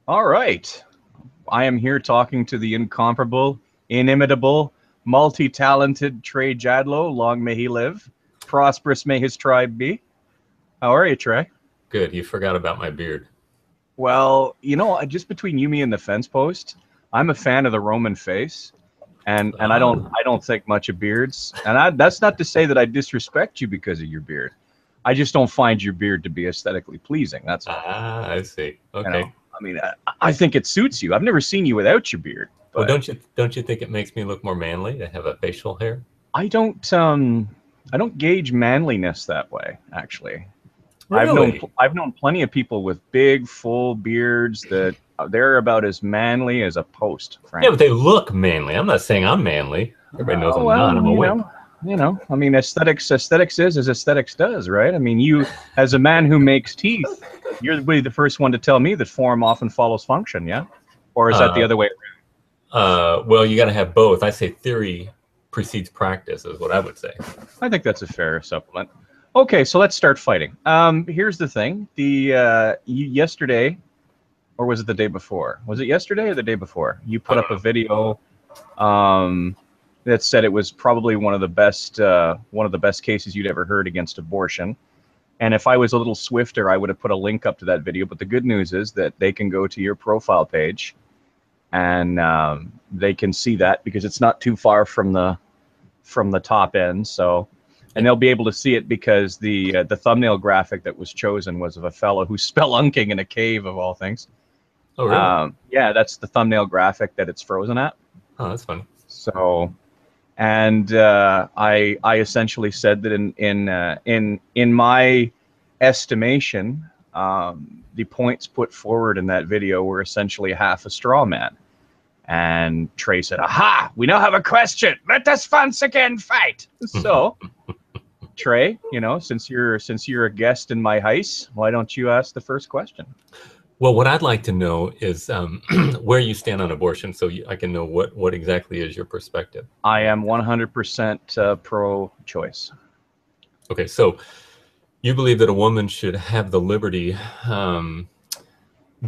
All right. I am here talking to the incomparable, inimitable, multi-talented Trey Jhadlow. Long may he live. Prosperous may his tribe be. How are you, Trey? Good. You forgot about my beard. Well, just between you, me, and the fence post, I'm a fan of the Roman face, and I don't Ah, I don't think much of beards. And that's not to say that I disrespect you because of your beard. I just don't find your beard to be aesthetically pleasing. That's all. I see. You know, Okay. I mean, I think it suits you. I've never seen you without your beard, Well, but don't you think it makes me look more manly to have a facial hair? I don't gauge manliness that way, actually. Really? I've known plenty of people with big full beards that they're about as manly as a post, Yeah, but frankly. they look manly. I'm not saying I'm manly. Everybody knows Oh I'm not. well, I'm a wimp. I mean, aesthetics is as aesthetics does, right? I mean, you as a man who makes teeth, you're really the first one to tell me that form often follows function, yeah? Or is that the Uh, other way? well, you got to have both. I say theory precedes practice, is what I would say. I think that's a fair supplement. Okay, so let's start fighting. Here's the thing: yesterday, or was it the day before? Was it yesterday or the day before? You I put don't up a know. video that said it was probably one of the best cases you'd ever heard against abortion. And if I was a little swifter, I would have put a link up to that video. But the good news is that they can go to your profile page and they can see that because it's not too far from the top end. So, and Yeah. they'll be able to see it because the thumbnail graphic that was chosen was of a fellow who's spelunking in a cave of all things. Oh, really? Yeah, that's the thumbnail graphic that it's frozen at. Oh, that's funny. So, and I essentially said that in my estimation, the points put forward in that video were essentially half a straw man. And Trey said, "Aha! We now have a question. Let us once again fight." So, Trey, since you're a guest in my house, why don't you ask the first question? Well, what I'd like to know is where you stand on abortion, so I can know what exactly is your perspective. I am 100% pro-choice. Okay, so you believe that a woman should have the liberty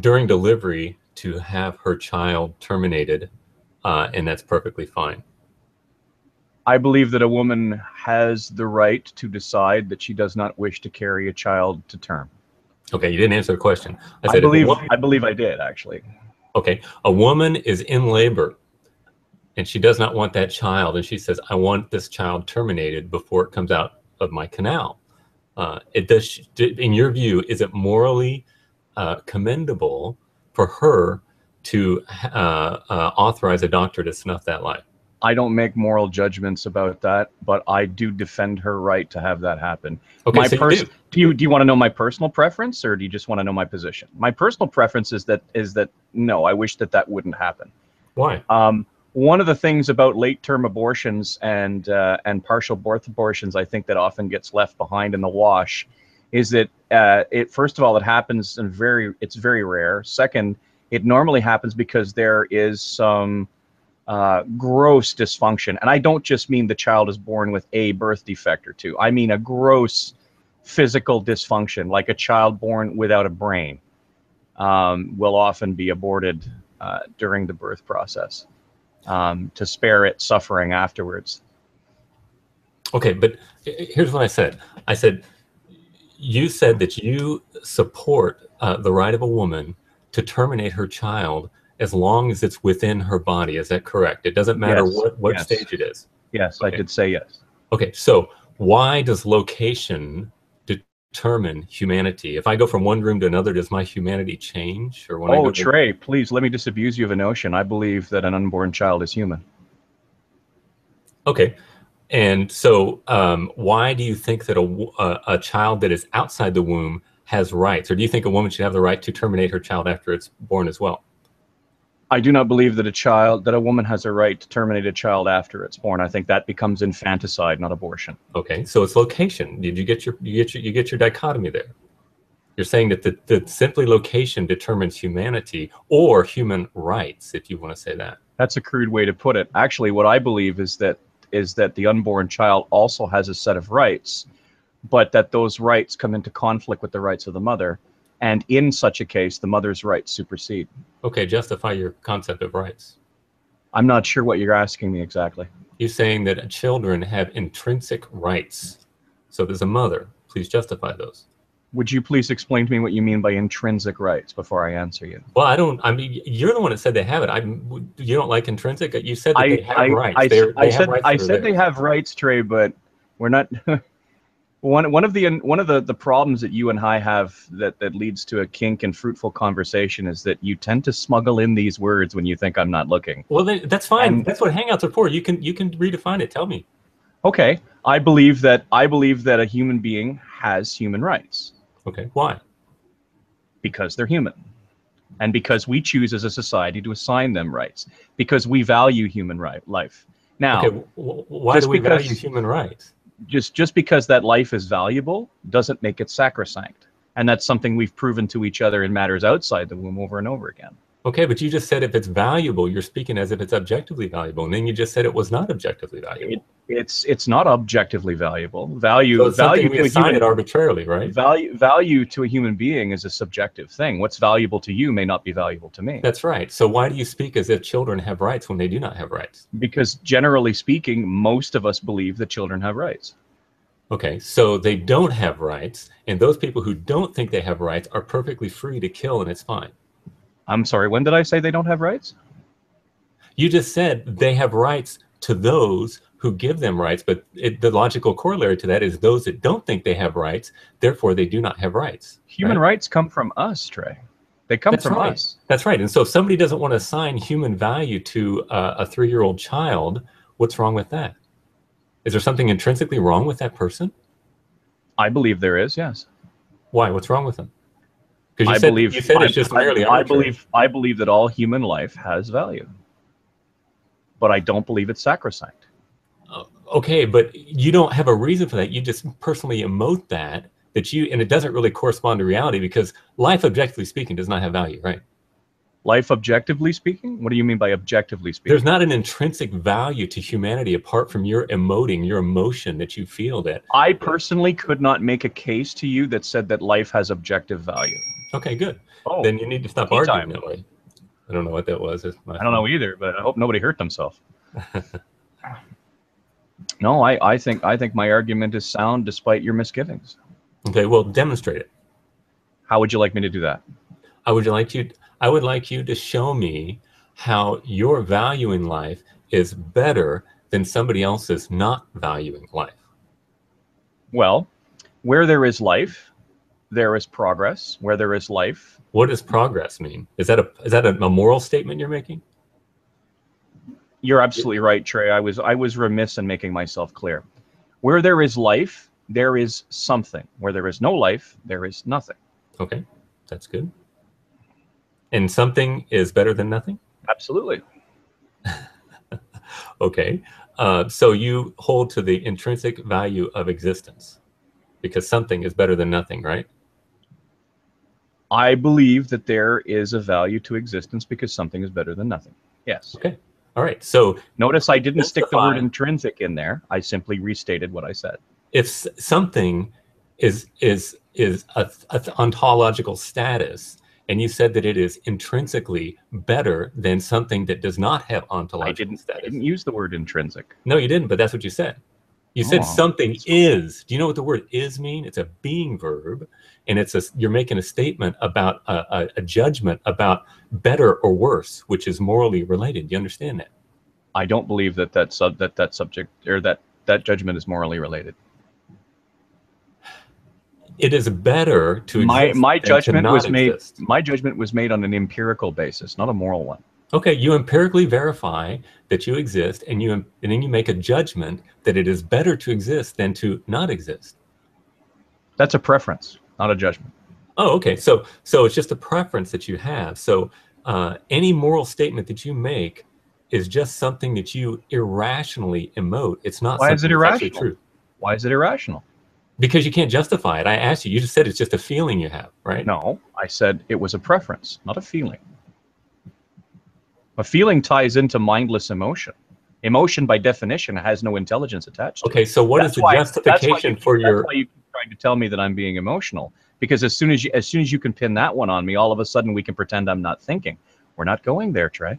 during delivery to have her child terminated, and that's perfectly fine. I believe that a woman has the right to decide that she does not wish to carry a child to term. Okay, you didn't answer the question. I I said if a believe woman, I believe I did actually. okay, a woman is in labor and she does not want that child, and she says, "I want this child terminated before it comes out of my canal." It does. In your view, is it morally commendable for her to authorize a doctor to snuff that life? I don't make moral judgments about that, but I do defend her right to have that happen. Okay, My so you pers do. do you want to know my personal preference, or do you just want to know my position? My personal preference is that no, I wish that wouldn't happen. Why? One of the things about late-term abortions and partial birth abortions, I think that often gets left behind in the wash, is that it first of all it happens and it's very rare. Second, it normally happens because there is some gross dysfunction, and I don't just mean the child is born with a birth defect or two. I mean a gross physical dysfunction, like a child born without a brain, will often be aborted during the birth process to spare it suffering afterwards. Okay, but here's what I said. I said, you said that you support the right of a woman to terminate her child as long as it's within her body. Is that correct? It doesn't matter Yes, what yes, stage it is. yes, I Okay. did say yes. Okay, so why does location determine humanity? If I go from one room to another, does my humanity change? Or when I Oh, go to... Trey, please let me disabuse you of a notion. I believe that an unborn child is human. Okay, and so why do you think that a child that is outside the womb has rights? Or do you think a woman should have the right to terminate her child after it's born as well? I do not believe that a woman has a right to terminate a child after it's born. I think that becomes infanticide, not abortion. Okay, so it's location. Did you get your dichotomy there? You're saying that the simply location determines humanity or human rights, if you want to say that. That's a crude way to put it. Actually, what I believe is that the unborn child also has a set of rights, but that those rights come into conflict with the rights of the mother. And in such a case, the mother's rights supersede. Okay, justify your concept of rights. I'm not sure what you're asking me exactly. You're saying that children have intrinsic rights. So there's a mother. Please justify those. Would you please explain to me what you mean by intrinsic rights before I answer you? Well, I mean, you're the one that said they have it. You don't like intrinsic? You said that they have rights. I said they have rights, Trey, but we're not... One of the problems that you and I have that leads to a kink and fruitful conversation is that you tend to smuggle in these words when you think I'm not looking. Well, then, that's fine. That's what Hangouts are for. You can redefine it. Tell me. Okay, I believe that a human being has human rights. Okay, why? Because they're human, and because we choose as a society to assign them rights. Because we value human life. Now, okay, why do we value human rights? Just because that life is valuable doesn't make it sacrosanct. And that's something we've proven to each other in matters outside the womb over and over again. Okay, but you just said if it's valuable, you're speaking as if it's objectively valuable. And then you just said it was not objectively valuable. It's not objectively valuable. So Value we assign it arbitrarily, right? Value to a human being is a subjective thing. What's valuable to you may not be valuable to me. That's right. So why do you speak as if children have rights when they do not have rights? Because generally speaking, most of us believe that children have rights. Okay, so they don't have rights, and those people who don't think they have rights are perfectly free to kill, and it's fine. I'm sorry, when did I say they don't have rights? You just said they have rights to those who give them rights, but the logical corollary to that is those that don't think they have rights, therefore they do not have rights. Human rights come from us, Trey. They come from us. That's right. And so if somebody doesn't want to assign human value to a 3-year-old child, what's wrong with that? Is there something intrinsically wrong with that person? I believe there is, yes. Why? What's wrong with them? Because you said it's just merely arbitrary. I believe that all human life has value, but I don't believe it's sacrosanct. Okay, but you don't have a reason for that. You just personally emote that and it doesn't really correspond to reality because life, objectively speaking, does not have value, right? Life, objectively speaking? What do you mean by objectively speaking? There's not an intrinsic value to humanity apart from your emoting, your emotion that you feel that. I personally could not make a case to you that said that life has objective value. Okay, good. Then you need to stop arguing that way. I don't know what that was. I don't know either, but I hope nobody hurt themselves. No, I think my argument is sound despite your misgivings. Okay, well, demonstrate it. How would you like me to do that? I would like you to show me how your value in life is better than somebody else's not valuing life. Well, where there is life, there is progress. Where there is life. What does progress mean? Is that a moral statement you're making? You're absolutely right, Trey. I was remiss in making myself clear. Where there is life, there is something. Where there is no life, there is nothing. Okay, that's good. And something is better than nothing? Absolutely. Okay, so you hold to the intrinsic value of existence because something is better than nothing, right? I believe that there is a value to existence because something is better than nothing. Yes. Okay. All right. So notice I didn't stick the word intrinsic in there. I simply restated what I said. If something is a ontological status, and you said that it is intrinsically better than something that does not have ontological status. I didn't use the word intrinsic. No, you didn't, but that's what you said. You said something is. Do you know what the word is mean? It's a being verb, and you're making a statement about a judgment about better or worse, which is morally related. Do you understand that? I don't believe that subject or that judgment is morally related. It is better to exist. My judgment was made. My judgment was made on an empirical basis, not a moral one. Okay, you empirically verify that you exist, and then you make a judgment that it is better to exist than to not exist. That's a preference, not a judgment. Oh, okay. So it's just a preference that you have. So any moral statement that you make is just something that you irrationally emote. It's not. Why is it irrational? True. Why is it irrational? Because you can't justify it. I asked you. You just said it's just a feeling you have, right? No, I said it was a preference, not a feeling. A feeling ties into mindless emotion. Emotion, by definition, has no intelligence attached to it. Okay, so what is the justification for your... That's why you keep trying to tell me that I'm being emotional? Because as soon as you can pin that one on me, all of a sudden we can pretend I'm not thinking. We're not going there, Trey.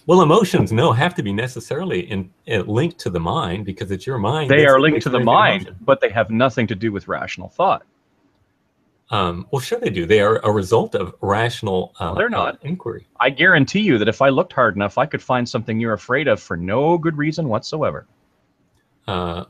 Well, emotions, no, have to be necessarily linked to the mind, because it's your mind. They that's are linked to the mind, emotion. but they have nothing to do with rational thought. Well, sure they do. They are a result of rational they're not. inquiry. I guarantee you that if I looked hard enough, I could find something you're afraid of for no good reason whatsoever. No.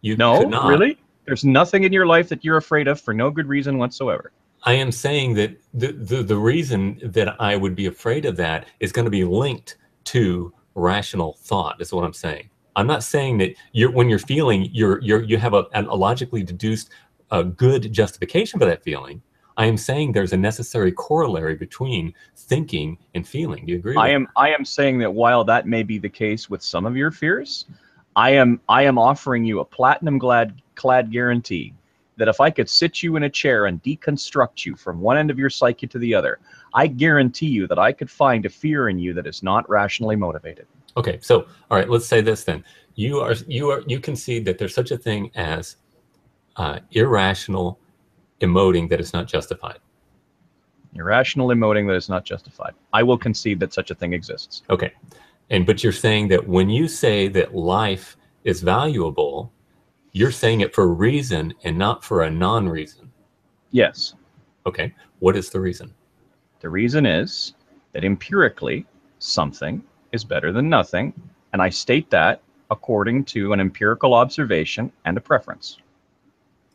You could not. Really? There's nothing in your life that you're afraid of for no good reason whatsoever. I am saying that the reason that I would be afraid of that is going to be linked to rational thought, is what I'm saying. I'm not saying that when you're feeling, you have a logically deduced good justification for that feeling. I am saying there's a necessary corollary between thinking and feeling. Do you agree with that? I am saying that while that may be the case with some of your fears, I am offering you a platinum clad guarantee that if I could sit you in a chair and deconstruct you from one end of your psyche to the other, I guarantee you that I could find a fear in you that is not rationally motivated. Okay, so all right, let's say this then. You concede that there's such a thing as irrational emoting that is not justified. Irrational emoting that is not justified. I will concede that such a thing exists. Okay, but you're saying that when you say that life is valuable, you're saying it for a reason and not for a non-reason. Yes. Okay, what is the reason? The reason is that empirically something is better than nothing, and I state that according to an empirical observation and a preference.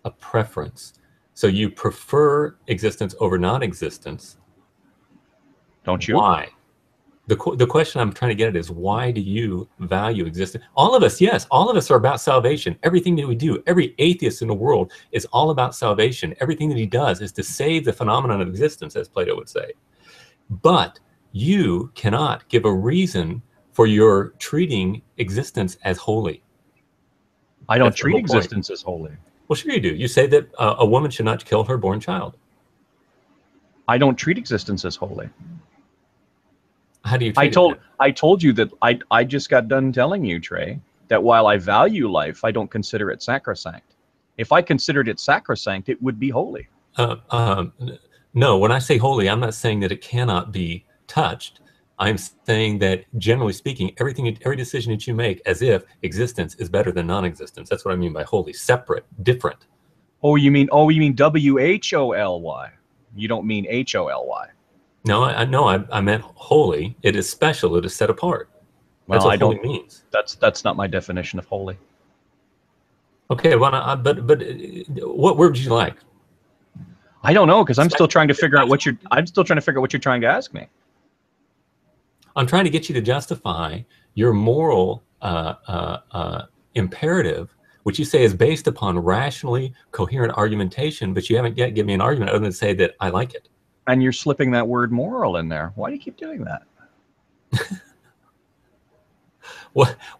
A preference. So you prefer existence over non-existence. Don't you? Why? The question I'm trying to get at is, why do you value existence? All of us, yes, all of us are about salvation. Everything that we do, every atheist in the world is all about salvation. Everything that he does is to save the phenomenon of existence, as Plato would say. But you cannot give a reason for your treating existence as holy. I don't treat existence as holy. Well, sure you do. You say that a woman should not kill her born child. I don't treat existence as holy. How do you treat it? I told you that I just got done telling you, Trey, that while I value life, I don't consider it sacrosanct. If I considered it sacrosanct, it would be holy. No, when I say holy, I'm not saying that it cannot be touched. I'm saying that, generally speaking, every decision that you make, as if existence is better than non-existence. That's what I mean by holy. Separate, different. Oh, you mean WHOLY? You don't mean HOLY? No, I meant holy. It is special. It is set apart. That's Well, what holy means. That's not my definition of holy. Okay, well, but what word would you like? I don't know, because I'm still trying to figure out what you're trying to ask me. I'm trying to get you to justify your moral imperative, which you say is based upon rationally coherent argumentation, but you haven't yet given me an argument other than say that I like it. And you're slipping that word moral in there. Why do you keep doing that?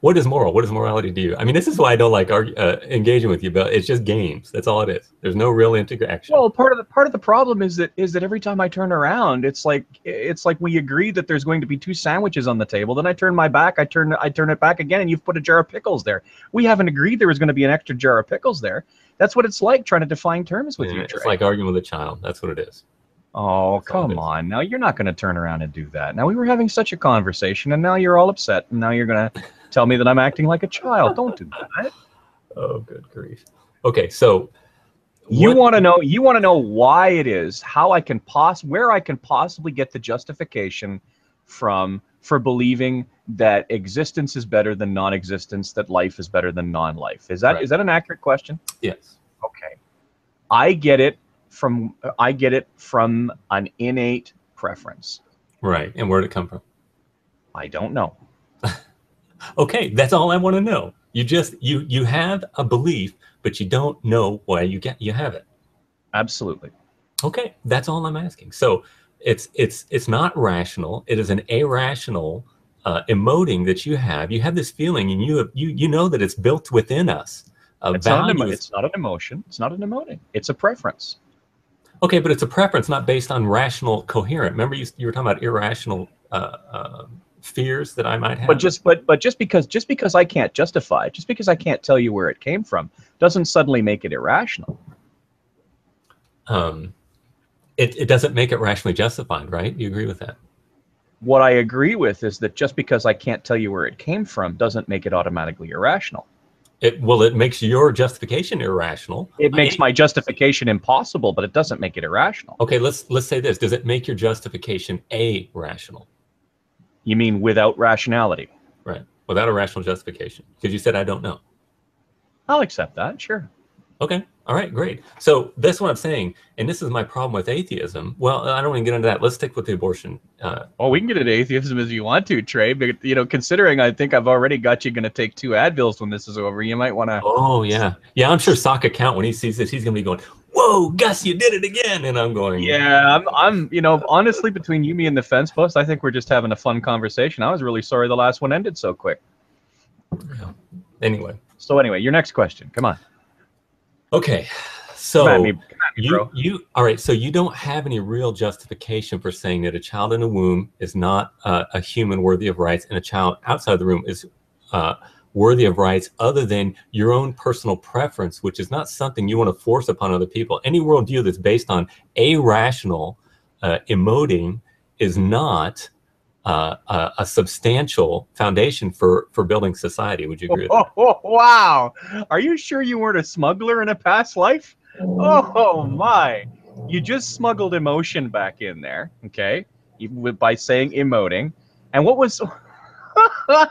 What is moral? What is morality to you? I mean, this is why I don't like engaging with you, but it's just games. That's all it is. There's no real interaction. Well, part of the problem is that every time I turn around, it's like we agree that there's going to be 2 sandwiches on the table. Then I turn my back, I turn it back again, and you've put a jar of pickles there. We haven't agreed there was going to be an extra jar of pickles there. That's what it's like trying to define terms with you, Trey. It's like arguing with a child. That's what it is. Oh, come on. Now, you're not going to turn around and do that. Now, we were having such a conversation, and now you're all upset, and now you're going to tell me that I'm acting like a child. Don't do that. Oh, good grief. Okay, so you want to know why it is, where I can possibly get the justification for believing that existence is better than non-existence, that life is better than non-life. Is that an accurate question? Yes. Okay. I get it from an innate preference. Right. And where did it come from? I don't know. Okay, that's all I want to know. You have a belief, but you don't know why you have it. Absolutely. Okay, that's all I'm asking. So it's not rational. It is an irrational emoting that you have. You have this feeling, and you know that it's built within us. It's not an emotion. It's not an emoting. It's a preference. Okay, but it's a preference not based on rational coherent. Remember, you were talking about irrational fears that I might have. But just because I can't justify it, just because I can't tell you where it came from, doesn't suddenly make it irrational. It doesn't make it rationally justified, right? You agree with that? What I agree with is that just because I can't tell you where it came from doesn't make it automatically irrational. It makes your justification irrational. It makes my justification impossible, but it doesn't make it irrational. Okay, let's say this. Does it make your justification rational? You mean without rationality? Right, without a rational justification. Because you said I don't know. I'll accept that, sure. Okay, all right, great. So that's what I'm saying, and this is my problem with atheism. Well, I don't want to get into that. Let's stick with the abortion. Well, we can get into atheism as you want to, Trey, but, you know, considering I think I've already got you going to take 2 Advils when this is over, you might want to... Oh, yeah. Yeah, I'm sure Sock Account, when he sees this, he's going to be going, whoa, Gus, you did it again. And I'm going... Yeah, I'm you know, honestly, between you, me, and the fence post, I think we're just having a fun conversation. I was really sorry the last one ended so quick. Yeah. Anyway. So anyway, your next question. Come on. Okay, so come at me, all right. So you don't have any real justification for saying that a child in a womb is not a human worthy of rights, and a child outside the womb is worthy of rights, other than your own personal preference, which is not something you want to force upon other people. Any worldview that's based on irrational emoting is not a substantial foundation for building society. Would you agree with that? Oh, wow. Are you sure you weren't a smuggler in a past life? Oh, my. You just smuggled emotion back in there, okay, by saying emoting. And what was... I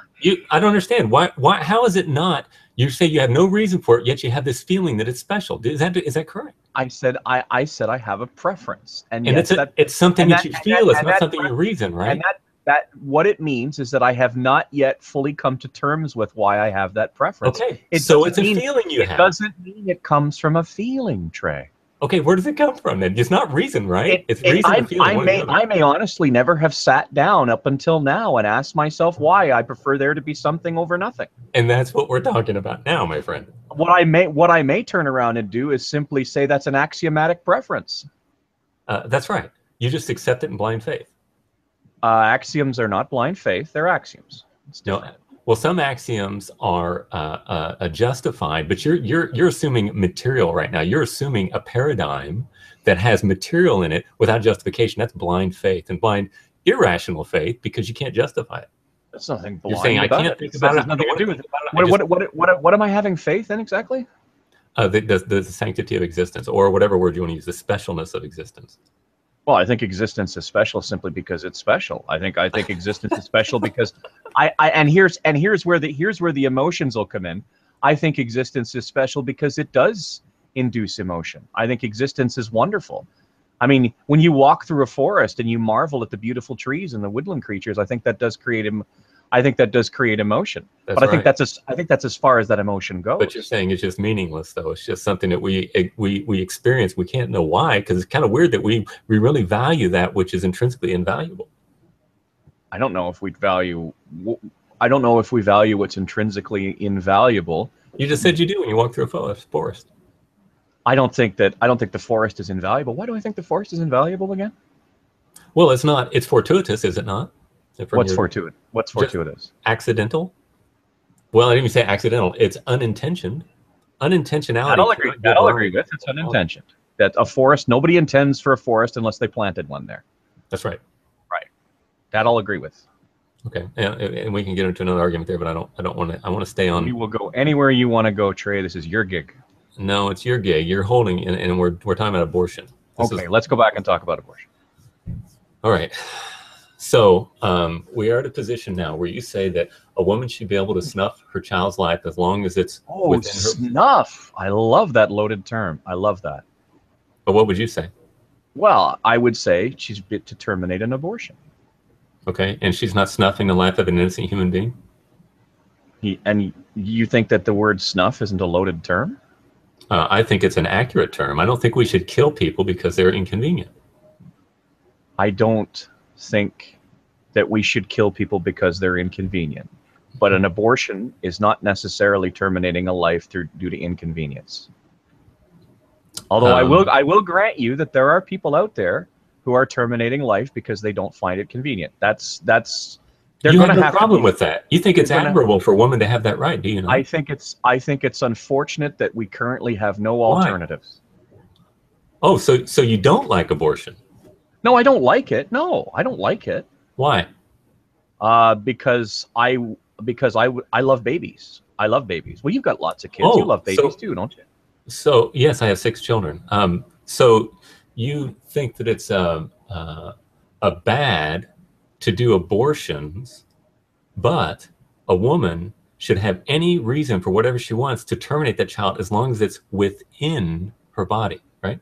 don't understand. Why? How is it not? You say you have no reason for it, yet you have this feeling that it's special. Is that correct? I said I have a preference. And it's something that you feel. It's not something you reason, right? And that what it means is that I have not yet fully come to terms with why I have that preference. Okay, so it's a feeling you have. It doesn't mean it comes from a feeling, Trey. Okay, where does it come from then? It's not reason, right? It's reason and feeling. I may honestly never have sat down up until now and asked myself why I prefer there to be something over nothing. And that's what we're talking about now, my friend. What I may turn around and do is simply say that's an axiomatic preference. That's right. You just accept it in blind faith. Axioms are not blind faith; they're axioms. No, well, some axioms are justified, but you're assuming material right now. You're assuming a paradigm that has material in it without justification. That's blind faith and blind irrational faith because you can't justify it. That's nothing blind. You're saying I can't think about it. Nothing to do with it. What am I having faith in exactly? The sanctity of existence, or whatever word you want to use, the specialness of existence. Well, I think existence is special simply because it's special. I think existence is special because here's where the emotions will come in. I think existence is special because it does induce emotion. I think existence is wonderful. I mean, when you walk through a forest and you marvel at the beautiful trees and the woodland creatures, I think that does create emotion. That's but I right. think that's as far as that emotion goes. But you're saying it's just meaningless, though. It's just something that we experience. We can't know why, because it's kind of weird that we really value that which is intrinsically invaluable. I don't know if we value what's intrinsically invaluable. You just said you do when you walk through a forest. I don't think the forest is invaluable. Why do I think the forest is invaluable again? Well, it's not. It's fortuitous, is it not? What's fortuitous? What's fortuitous? Accidental? Well, I didn't even say accidental. It's unintentioned. Unintentionality. I'll agree with. It's unintentioned. That a forest, nobody intends for a forest unless they planted one there. That's right. Right. That I'll agree with. Okay, and we can get into another argument there, but I don't want to. I want to stay on. You will go anywhere you want to go, Trey. This is your gig. No, it's your gig. You're holding, and we're talking about abortion. Let's go back and talk about abortion. All right. So we are at a position now where you say that a woman should be able to snuff her child's life as long as it's within her... Snuff. I love that loaded term. I love that. But what would you say? Well, I would say she's bit to terminate an abortion. Okay, and she's not snuffing the life of an innocent human being? And you think that the word snuff isn't a loaded term? I think it's an accurate term. I don't think we should kill people because they're inconvenient. I don't think that we should kill people because they're inconvenient. But an abortion is not necessarily terminating a life due to inconvenience. Although I will grant you that there are people out there who are terminating life because they don't find it convenient. That's They're You going have to no have to problem be. with that. You think it's They're gonna, admirable for a woman to have that right, do you not? I think it's unfortunate that we currently have no Why? alternatives. Oh, so you don't like abortion? No, I don't like it. No, I don't like it. Why? Because I love babies. I love babies. Well, you've got lots of kids. You Oh, love babies too, don't you? so yes, I have 6 children. So you think that it's a bad to do abortions, but a woman should have any reason for whatever she wants to terminate that child as long as it's within her body, right?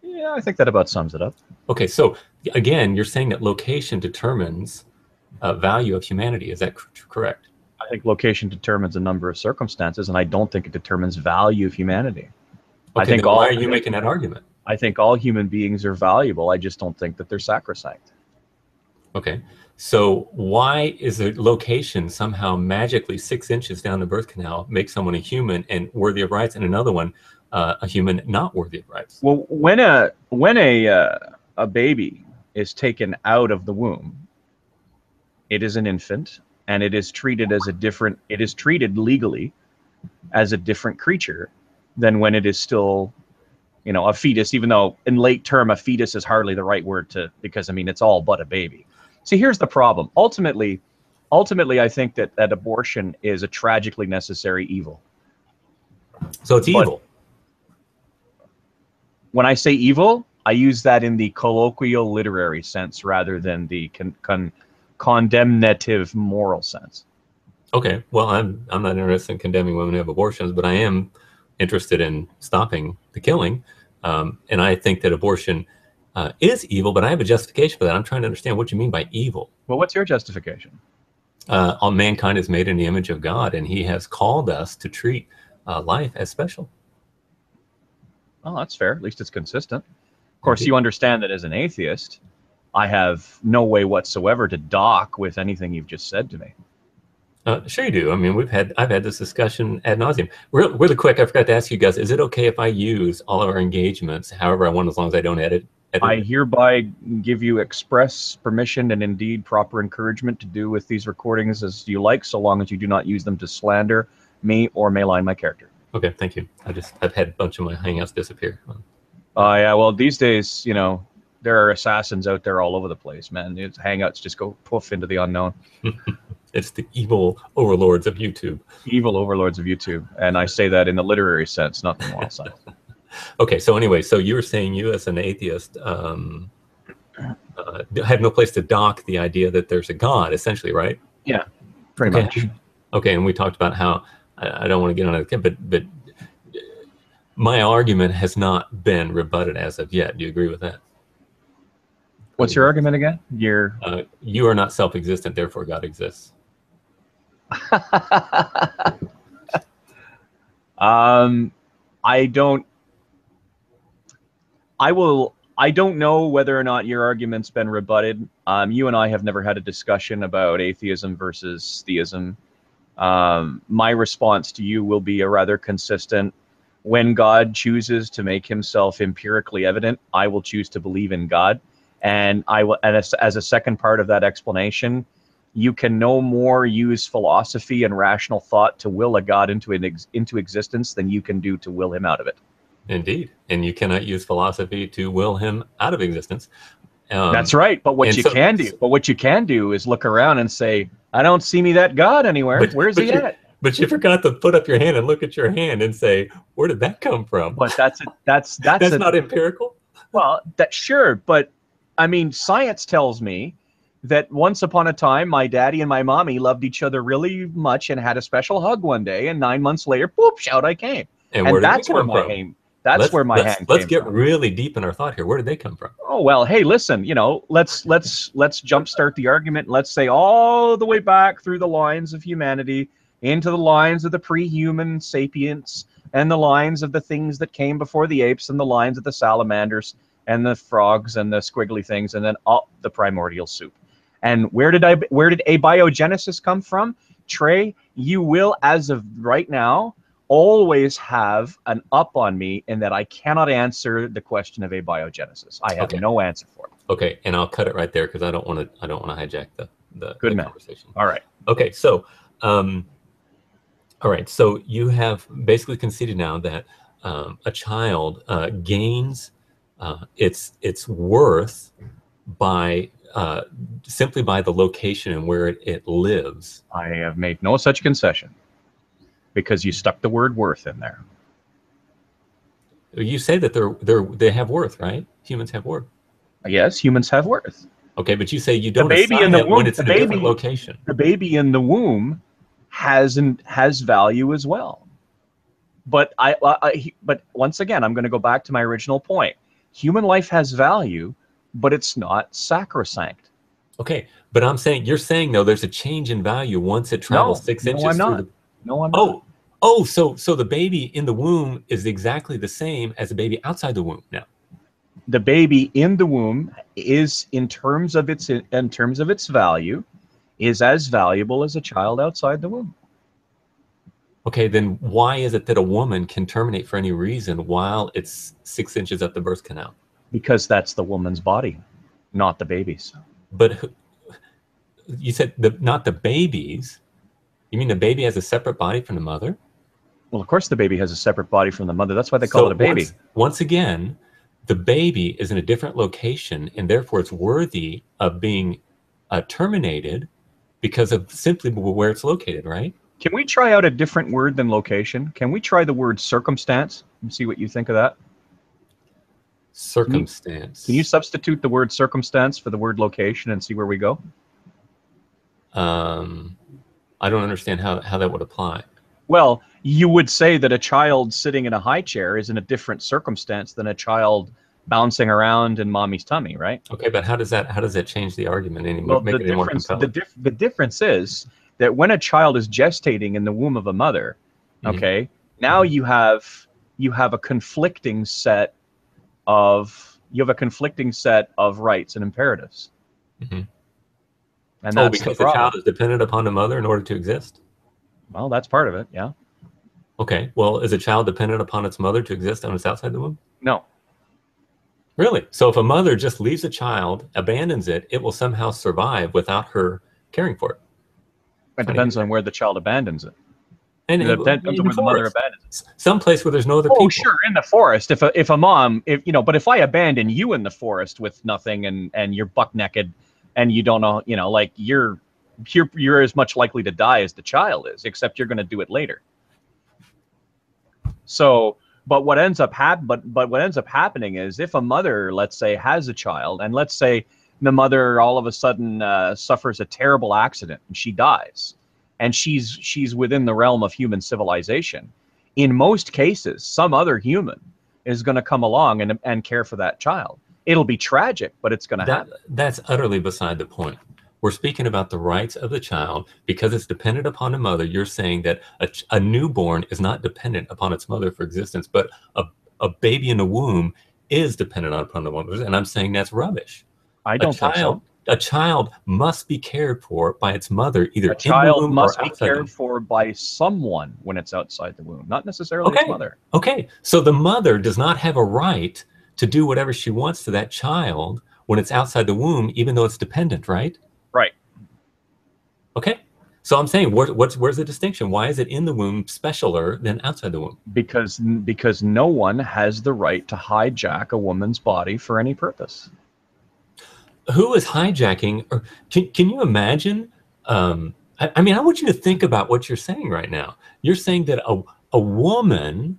Yeah, I think that about sums it up. Okay, so again, you're saying that location determines value of humanity. Is that correct? I think location determines a number of circumstances, and I don't think it determines value of humanity. Okay, then why are you making that argument? I think all human beings are valuable. I just don't think that they're sacrosanct. Okay, so why is the location somehow magically 6 inches down the birth canal make someone a human and worthy of rights, and another one a human not worthy of rights? Well, when a baby is taken out of the womb, it is an infant, and it is treated as a different. It is treated legally as a different creature than when it is still, a fetus. Even though in late term, a fetus is hardly the right word because I mean it's all but a baby. See, here's the problem. Ultimately, I think that abortion is a tragically necessary evil. So it's evil. When I say evil, I use that in the colloquial literary sense rather than the condemnative moral sense. Okay, well, I'm not interested in condemning women who have abortions, but I am interested in stopping the killing. And I think that abortion is evil, but I have a justification for that. I'm trying to understand what you mean by evil. Well, what's your justification? All mankind is made in the image of God, and he has called us to treat life as special. Oh, that's fair. At least it's consistent. Of course, Indeed. you understand that as an atheist, I have no way whatsoever to dock with anything you've just said to me. Sure you do. I mean, I've had this discussion ad nauseum. Really quick, I forgot to ask you guys, is it okay if I use all of our engagements however I want, as long as I don't edit I it? hereby give you express permission and indeed proper encouragement to do with these recordings as you like, so long as you do not use them to slander me or malign my character. Okay, thank you. I've had a bunch of my Hangouts disappear. Yeah, well, these days, there are assassins out there all over the place, man. Hangouts just go poof into the unknown. It's the evil overlords of YouTube. Evil overlords of YouTube. And I say that in the literary sense, not the moral sense. Okay, so anyway, so you were saying you as an atheist have no place to dock the idea that there's a God, essentially, right? Yeah, pretty much. Okay, and we talked about how, I don't want to get on it, but my argument has not been rebutted as of yet. Do you agree with that? What's your argument again? You are not self-existent, therefore God exists. I don't know whether or not your argument's been rebutted. You and I have never had a discussion about atheism versus theism. My response to you will be a rather consistent. When God chooses to make himself empirically evident, I will choose to believe in God. And as a second part of that explanation, you can no more use philosophy and rational thought to will a God into existence than you can do to will him out of it. Indeed. And you cannot use philosophy to will him out of existence. That's right. But what you can do is look around and say, I don't see me that God anywhere. Where's he at? But you forgot to put up your hand and look at your hand and say, where did that come from? But that's not empirical? Well, sure. But I mean, science tells me that once upon a time, my daddy and my mommy loved each other really much and had a special hug one day. And 9 months later, boop, out I came. And where that's did where come my from? hand. That's where my hand came from. Let's get really deep in our thought here. Where did they come from? Oh, well, hey, listen, let's jumpstart the argument. Let's say all the way back through the lines of humanity into the lines of the pre-human sapiens and the lines of the things that came before the apes and the lines of the salamanders and the frogs and the squiggly things and then the primordial soup. And where did abiogenesis come from? Trey, you will, as of right now, always have an up on me in that I cannot answer the question of abiogenesis. I have no answer for it. Okay, and I'll cut it right there because I don't want to hijack Good man. conversation. All right. Okay, so all right, so you have basically conceded now that a child gains its worth by simply by the location and where it lives. I have made no such concession because you stuck the word worth in there. You say that they have worth, right? Humans have worth. Yes, humans have worth. Okay, but you say you don't The baby assign in the it when womb, it's in a different location. the baby in the womb has value as well. But but once again, I'm going to go back to my original point. Human life has value, but it's not sacrosanct. Okay, but you're saying though there's a change in value once it travels 6 inches I'm through not. No, I'm oh not. oh so the baby in the womb is exactly the same as the baby outside the womb now. The baby in the womb is in terms of its value is as valuable as a child outside the womb. Okay, then why is it that a woman can terminate for any reason while it's 6 inches up the birth canal? Because that's the woman's body, not the baby's. But you said not the baby's. You mean the baby has a separate body from the mother? Well, of course the baby has a separate body from the mother. That's why they call it a baby. Once again, the baby is in a different location, and therefore it's worthy of being terminated because of simply where it's located, right? Can we try out a different word than location? Can we try the word circumstance and see what you think of that? Circumstance. Can you substitute the word circumstance for the word location and see where we go? I don't understand how that would apply. Well, you would say that a child sitting in a high chair is in a different circumstance than a child bouncing around in mommy's tummy, right? Okay, but how does that change the argument Well, make it any more compelling? The difference is that when a child is gestating in the womb of a mother, okay, now you have a conflicting set of rights and imperatives. And that's because the problem. the child is dependent upon the mother in order to exist? Well, that's part of it, yeah. Okay, well, is a child dependent upon its mother to exist when it's outside the womb? No. Really? So if a mother just leaves a child, abandons it, it will somehow survive without her caring for it? It depends on where the child abandons it. And it depends on where the mother abandons it. Some place where there's no other people. Oh, sure, in the forest. If a mom, but if I abandon you in the forest with nothing and you're buck naked and you don't know, like you're as much likely to die as the child is, except you're going to do it later. So, but what ends up happening is if a mother, let's say, has a child, and let's say the mother all of a sudden suffers a terrible accident and she dies, and she's within the realm of human civilization, in most cases, some other human is going to come along and care for that child. It'll be tragic, but it's going to happen. That's utterly beside the point. We're speaking about the rights of the child because it's dependent upon the mother. You're saying that a newborn is not dependent upon its mother for existence, but a baby in the womb is dependent upon the mother, and I'm saying that's rubbish. I don't think so. A child must be cared for by its mother, either in the womb or outside. A child must be cared for by someone when it's outside the womb, not necessarily its mother. Okay, so the mother does not have a right to do whatever she wants to that child when it's outside the womb, even though it's dependent, right? Right. Okay. So I'm saying, where's the distinction? Why is it in the womb specialer than outside the womb? Because no one has the right to hijack a woman's body for any purpose. Who is hijacking? Or can you imagine? I mean, I want you to think about what you're saying right now. You're saying that a woman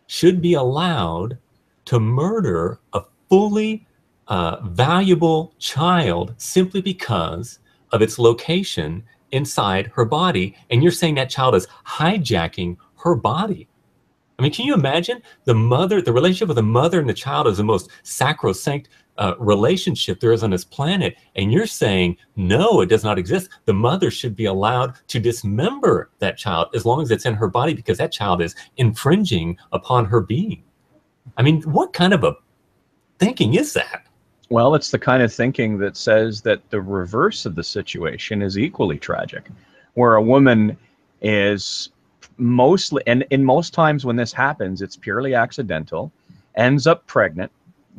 should be allowed to murder a fully valuable child simply because of its location inside her body, and you're saying that child is hijacking her body. I mean, can you imagine the relationship with the mother and the child is the most sacrosanct relationship there is on this planet, and you're saying, no, it does not exist. The mother should be allowed to dismember that child as long as it's in her body because that child is infringing upon her being. I mean, what kind of a thinking is that? Well, it's the kind of thinking that says that the reverse of the situation is equally tragic, where a woman is mostly, and in most times when this happens, it's purely accidental, ends up pregnant,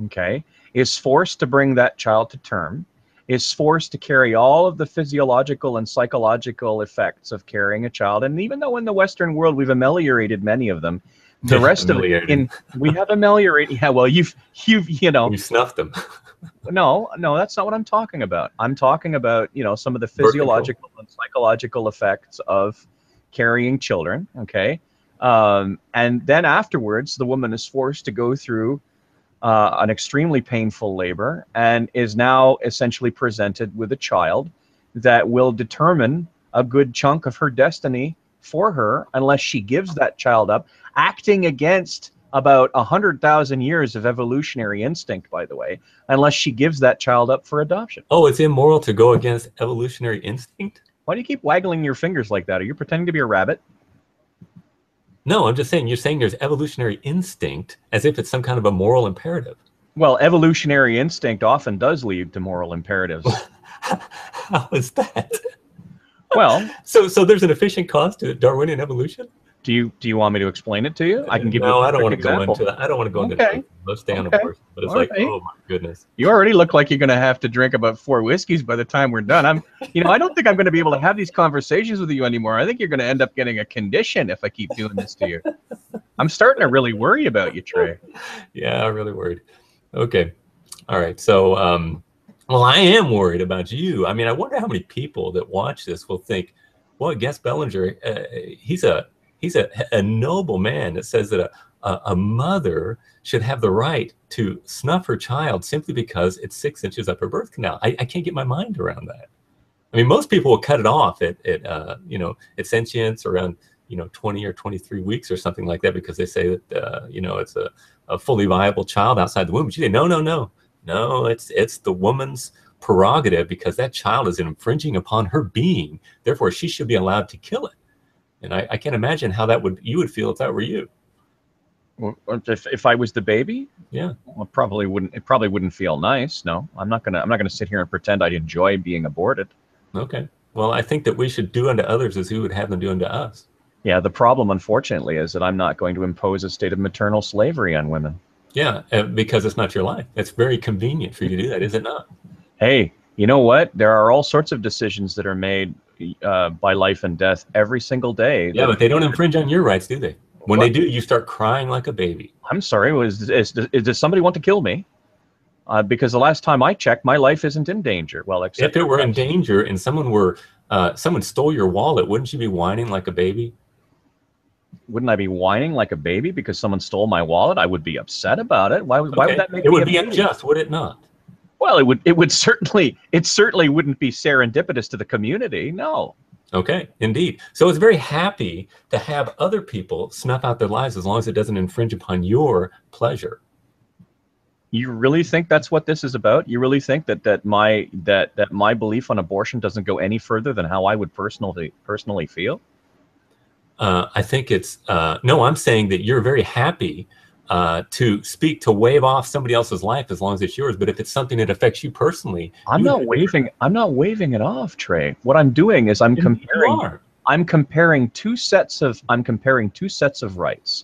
okay, is forced to bring that child to term, is forced to carry all of the physiological and psychological effects of carrying a child. And even though in the Western world we've ameliorated many of them, the rest of it, we have ameliorated. Yeah, well, you know, you snuffed them. No, that's not what I'm talking about. I'm talking about, you know, some of the physiological and psychological effects of carrying children. Okay, and then afterwards, the woman is forced to go through an extremely painful labor and is now essentially presented with a child that will determine a good chunk of her destiny for her unless she gives that child up, acting against about 100,000 years of evolutionary instinct, by the way, unless she gives that child up for adoption. Oh, it's immoral to go against evolutionary instinct? Why do you keep waggling your fingers like that? Are you pretending to be a rabbit? No, I'm just saying, you're saying there's evolutionary instinct as if it's some kind of a moral imperative. Well, evolutionary instinct often does lead to moral imperatives. How is that? Well, so there's an efficient cause to Darwinian evolution? Do you want me to explain it to you? I can give you a I don't want to example. go into that. I don't want to go into that. Let's stay on abortion. But it's like, oh my goodness. You already look like you're going to have to drink about 4 whiskeys by the time we're done. I don't think I'm going to be able to have these conversations with you anymore. I think you're going to end up getting a condition if I keep doing this to you. I'm starting to really worry about you, Trey. Yeah, I'm really worried. Okay. All right. So, well, I am worried about you. I mean, I wonder how many people that watch this will think, well, Gus Bellinger, he's a noble man that says that a mother should have the right to snuff her child simply because it's 6 inches up her birth canal. I can't get my mind around that. I mean, most people will cut it off at sentience around 20 or 23 weeks or something like that because they say that it's a fully viable child outside the womb. But you say no, it's the woman's prerogative because that child is infringing upon her being. Therefore, she should be allowed to kill it. And I can't imagine how you would feel if that were you. Well, if I was the baby, yeah, well, it probably wouldn't feel nice. No, I'm not gonna sit here and pretend I'd enjoy being aborted. Okay. Well, I think that we should do unto others as we would have them do unto us. Yeah, the problem, unfortunately, is that I'm not going to impose a state of maternal slavery on women. Yeah, because it's not your life. It's very convenient for you to do that, is it not? Hey, you know what? There are all sorts of decisions that are made by life and death every single day. Yeah, but they don't infringe on your rights, do they? When they do, you start crying like a baby. I'm sorry. Does somebody want to kill me? Because the last time I checked, my life isn't in danger. Well, except if it were in danger and someone stole your wallet, wouldn't you be whining like a baby? Wouldn't I be whining like a baby because someone stole my wallet? I would be upset about it. Why would that make it would be unjust, would it not? Well, it would certainly wouldn't be serendipitous to the community. No. Okay, indeed. So it's very happy to have other people snuff out their lives as long as it doesn't infringe upon your pleasure. You really think that's what this is about? You really think that my belief on abortion doesn't go any further than how I would personally feel? I think it's no. I'm saying that you're very happy to wave off somebody else's life as long as it's yours. But if it's something that affects you personally, I'm not waving it off, Trey. What I'm doing is I'm comparing two sets of rights.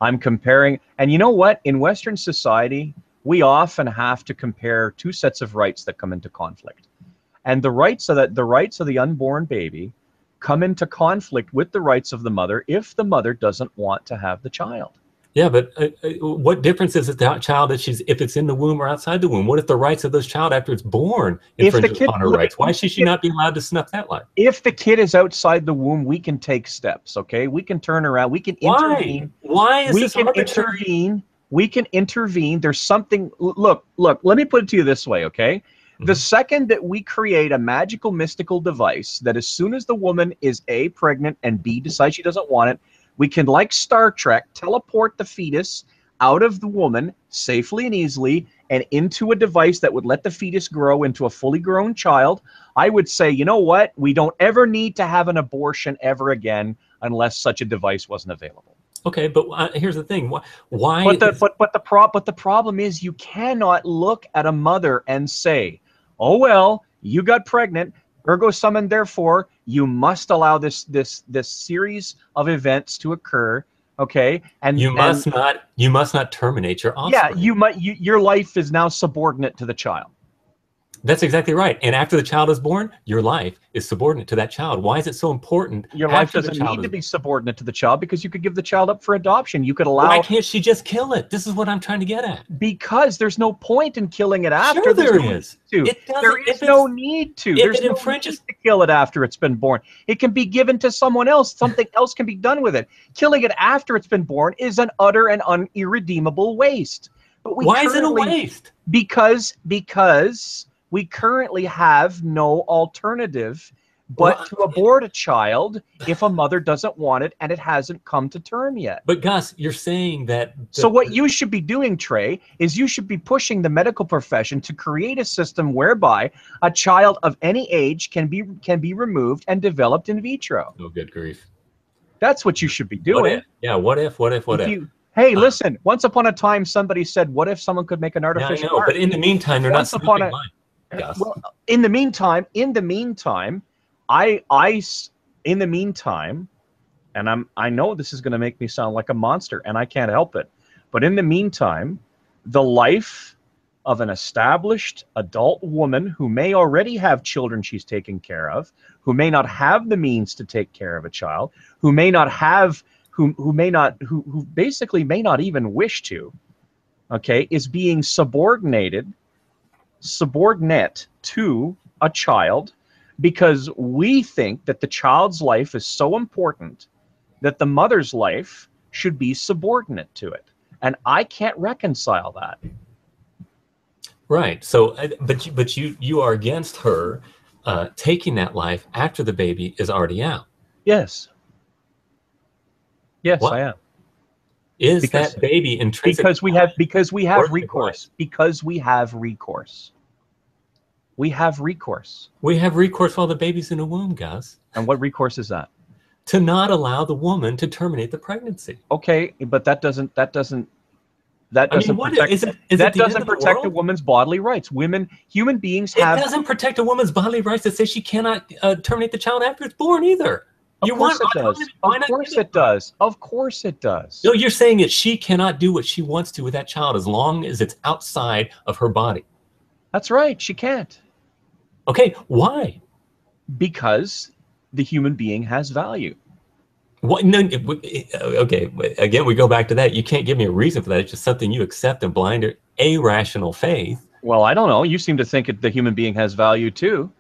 I'm comparing, and you know what? In Western society, we often have to compare two sets of rights that come into conflict, and the rights of the unborn baby come into conflict with the rights of the mother if the mother doesn't want to have the child. Yeah, but what difference is it the child if it's in the womb or outside the womb? What if the rights of this child after it's born infringes upon her rights? Why should she not be allowed to snuff that life? If the kid is outside the womb, we can take steps. Okay, we can turn around. We can intervene. Why is this arbitrary? We can intervene. There's something. Look. Let me put it to you this way. Okay. The second that we create a magical, mystical device that as soon as the woman is A, pregnant, and B, decides she doesn't want it, we can, like Star Trek, teleport the fetus out of the woman safely and easily and into a device that would let the fetus grow into a fully grown child. I would say, you know what? We don't ever need to have an abortion ever again unless such a device wasn't available. Okay, but here's the thing. Why? But the problem is you cannot look at a mother and say, oh, well, you got pregnant, ergo sum, therefore you must allow this series of events to occur. Okay, and you must not terminate your offspring. Yeah, your life is now subordinate to the child. That's exactly right. And after the child is born, your life is subordinate to that child. Why is it so important? Your life doesn't need to be subordinate to the child, because you could give the child up for adoption. You could allow. Why can't she just kill it? This is what I'm trying to get at. Because there's no point in killing it after. Sure, there is. There is no need to. There's no need to kill it after it's been born. It can be given to someone else. Something else can be done with it. Killing it after it's been born is an utter and irredeemable waste. But why is it a waste? Because we currently have no alternative but to abort a child if a mother doesn't want it and it hasn't come to term yet. But Gus, you're saying that... So what you should be doing, Trey, is you should be pushing the medical profession to create a system whereby a child of any age can be removed and developed in vitro. Oh, good grief. That's what you should be doing. What if? Yeah, what if? Hey, listen, once upon a time, somebody said, what if someone could make an artificial heart? But in the meantime, they're not smoking mine. Well, in the meantime, and I know this is going to make me sound like a monster, and I can't help it, but in the meantime, the life of an established adult woman who may already have children she's taking care of, who may not have the means to take care of a child, who basically may not even wish to, okay, is being subordinate to a child, because we think that the child's life is so important that the mother's life should be subordinate to it. And I can't reconcile that. Right. So, but you are against her taking that life after the baby is already out. Yes. Yes, I am. That baby intrinsic? Because we have recourse. Because we have recourse. We have recourse. We have recourse while the baby's in the womb, Gus. And what recourse is that? To not allow the woman to terminate the pregnancy. Okay, but that doesn't protect a woman's bodily rights. Human beings have. It doesn't protect a woman's bodily rights to say she cannot terminate the child after it's born either. Of course it does. Of course it does. Of course it does. No, you're saying that she cannot do what she wants to with that child as long as it's outside of her body. That's right. She can't. Okay, why? Because the human being has value. What? No, okay, again, we go back to that. You can't give me a reason for that. It's just something you accept in blind or irrational faith. Well, I don't know. You seem to think that the human being has value too.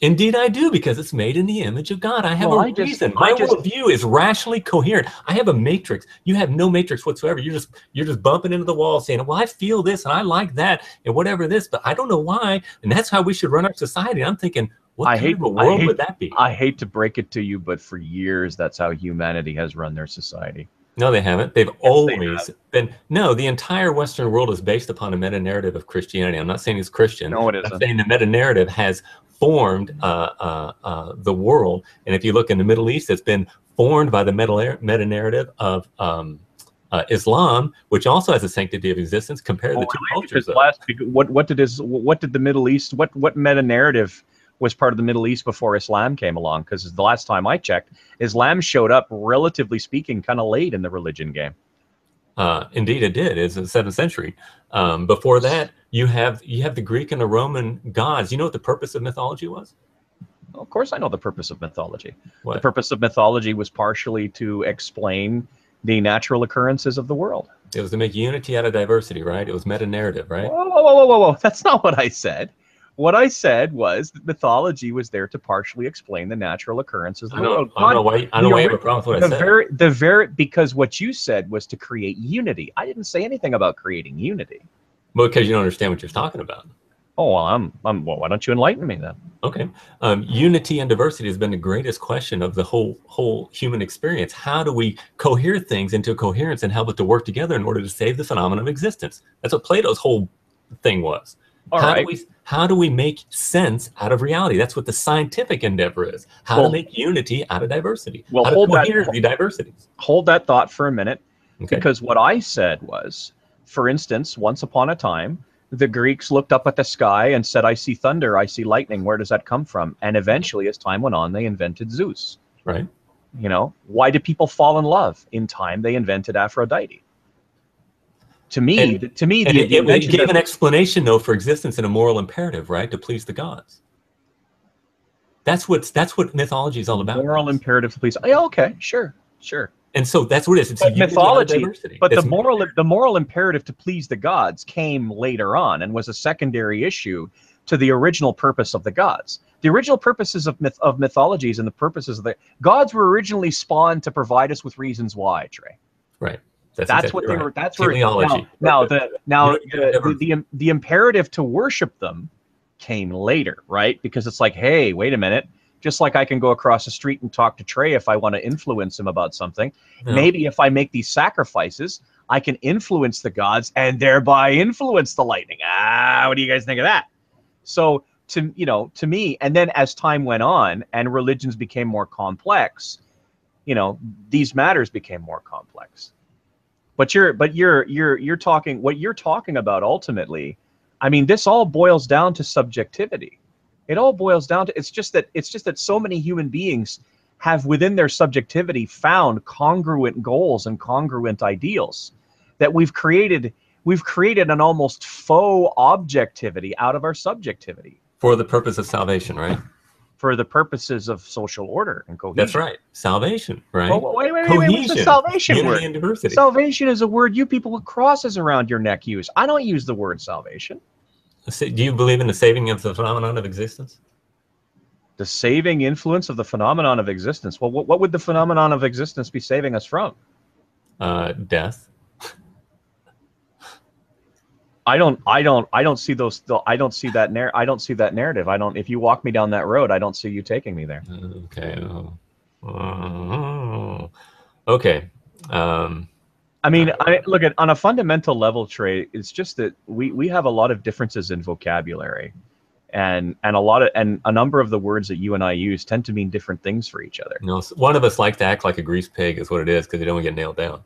Indeed, I do, because it's made in the image of God. I have a reason. My worldview is rationally coherent. I have a matrix. You have no matrix whatsoever. You're just bumping into the wall saying, well, I feel this and I like that and whatever this, but I don't know why. And that's how we should run our society. I'm thinking, what kind of a world would that be? I hate to break it to you, but for years, that's how humanity has run their society. No, they haven't. They've always been. No, the entire Western world is based upon a meta-narrative of Christianity. I'm not saying it's Christian. No, it isn't. I'm saying the meta-narrative has formed the world. And if you look in the Middle East, it's been formed by the meta-narrative of Islam, which also has a sanctity of existence compared to the two cultures. What did the Middle East, what meta-narrative was part of the Middle East before Islam came along? Because the last time I checked, Islam showed up, relatively speaking, kind of late in the religion game. Indeed, it did. It's in the 7th century. Before that, you have the Greek and the Roman gods. You know what the purpose of mythology was? Of course, I know the purpose of mythology. What? The purpose of mythology was partially to explain the natural occurrences of the world. It was to make unity out of diversity, right? It was meta-narrative, right? Whoa. That's not what I said. What I said was that mythology was there to partially explain the natural occurrences of the world. I don't know why you have a problem with what I said. Because what you said was to create unity. I didn't say anything about creating unity. Well, because you don't understand what you're talking about. Oh, well, well, why don't you enlighten me then? Okay. Unity and diversity has been the greatest question of the whole human experience. How do we cohere things into coherence and help it to work together in order to save the phenomenon of existence? That's what Plato's whole thing was. How do we make sense out of reality? That's what the scientific endeavor is. How to make unity out of diversity. Well, how to cohere the diversities. Hold that thought for a minute, okay. Because what I said was, for instance, once upon a time, the Greeks looked up at the sky and said, I see thunder, I see lightning. Where does that come from? And eventually, as time went on, they invented Zeus. Right. You know, why did people fall in love? In time, they invented Aphrodite. To me, the it invention gave an explanation, though, for existence and a moral imperative, right, to please the gods. That's what mythology is all about. Moral imperative to please. Yeah, okay, sure. And so that's what it is. It's But mythology, but it's the moral imperative to please the gods came later on and was a secondary issue to the original purpose of the gods. The original purposes of mythologies and the purposes of the gods were originally spawned to provide us with reasons why, Trey. Right. That's exactly what they were. That's teleology. Now the imperative to worship them came later, right? Because it's like, hey, wait a minute. Just like I can go across the street and talk to Trey if I want to influence him about something. No. Maybe if I make these sacrifices, I can influence the gods and thereby influence the lightning. What do you guys think of that? So to me, and then as time went on and religions became more complex, these matters became more complex. But you're talking what you're talking about ultimately. I mean, this all boils down to subjectivity. It all boils down to it's just that so many human beings have within their subjectivity found congruent goals and congruent ideals that we've created an almost faux objectivity out of our subjectivity. For the purpose of salvation, right? For the purposes of social order and cohesion. That's right. Salvation, right? Well, wait, what's the salvation unity word? And diversity. Salvation is a word you people with crosses around your neck use. I don't use the word salvation. Do you believe in the saving of the phenomenon of existence? The saving influence of the phenomenon of existence. Well, what would the phenomenon of existence be saving us from? Death. I don't see those. I don't see that narrative. If you walk me down that road, I don't see you taking me there. Okay. Okay. I mean, look at on a fundamental level, Trey. It's just that we have a lot of differences in vocabulary, and a number of the words that you and I use tend to mean different things for each other. One of us like to act like a greased pig, is what it is, because they don't get nailed down.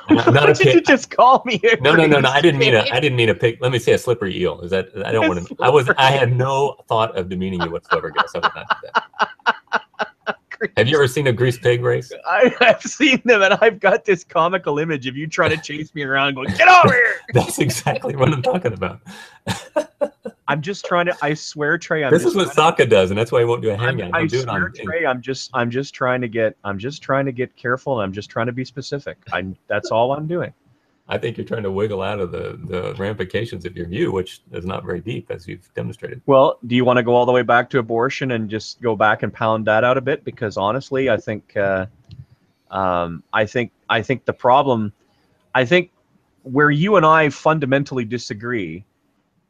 Not did you just call me? No. I didn't mean a pig. Let me say a slippery eel. Is that I don't want to. I had no thought of demeaning you whatsoever, guys. I would not do that. Have you ever seen a greased pig race? I've seen them, and I've got this comical image of you trying to chase me around, going, "Get over here!" That's exactly what I'm talking about. I'm just trying to. I swear, Trey. This is what Sokka does, and that's why he won't do a hang-out. I swear, Trey. I'm just trying to get careful, and I'm just trying to be specific. That's all I'm doing. I think you're trying to wiggle out of the ramifications of your view, which is not very deep, as you've demonstrated. Well, do you want to go all the way back to abortion and just go back and pound that out a bit? Because honestly, I think the problem, where you and I fundamentally disagree,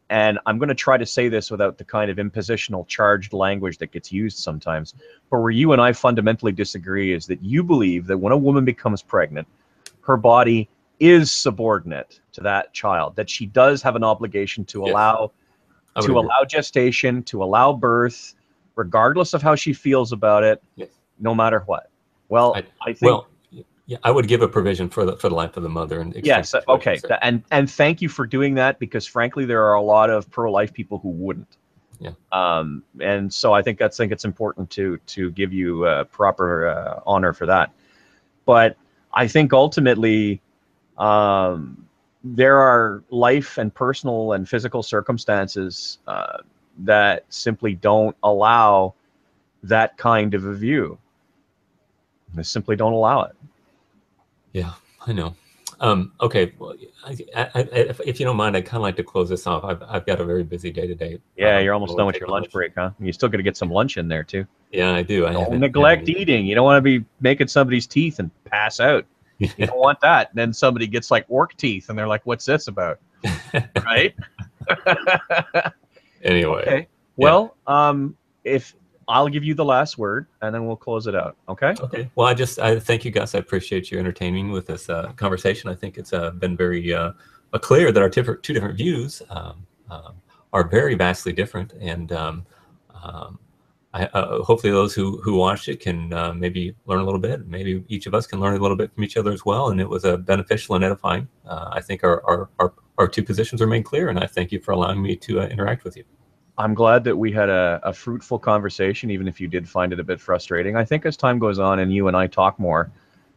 and I'm going to try to say this without the kind of impositional charged language that gets used sometimes, but where you and I fundamentally disagree is that you believe that when a woman becomes pregnant, her body is subordinate to that child, that she does have an obligation to allow gestation, to allow birth, regardless of how she feels about it, no matter what. Well, I think. Yeah, I would give a provision for the life of the mother. And yes, okay, and thank you for doing that, because frankly, there are a lot of pro-life people who wouldn't. Yeah. And so I think it's important to give you proper honor for that. But I think ultimately, there are life and personal and physical circumstances that simply don't allow that kind of a view. They simply don't allow it. Yeah, I know. Okay, well, if you don't mind, I'd kind of like to close this off. I've got a very busy day today. Yeah, you're almost done with your lunch break, huh? You still got to get some lunch in there too. Yeah, I do. Don't neglect eating. You don't want to be making somebody's teeth and pass out. You don't want that. And then somebody gets like orc teeth, and they're like, "What's this about?" Right? Anyway. Okay. Well, if I'll give you the last word, and then we'll close it out. Okay. Okay. Well, I thank you, Gus. I appreciate you entertaining me with this conversation. I think it's been very clear that our two different views are very vastly different, and hopefully those who watched it can maybe learn a little bit. Maybe each of us can learn a little bit from each other as well. And it was beneficial and edifying. I think our two positions are made clear, and I thank you for allowing me to interact with you. I'm glad that we had a fruitful conversation, even if you did find it a bit frustrating. I think as time goes on and you and I talk more,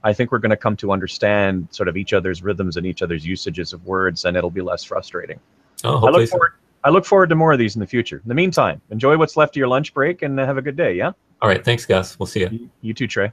I think we're going to come to understand sort of each other's rhythms and each other's usages of words, and it'll be less frustrating. Oh, hopefully so. I look forward to more of these in the future. In the meantime, enjoy what's left of your lunch break and have a good day. Yeah. All right. Thanks, Gus. We'll see you. You too, Trey.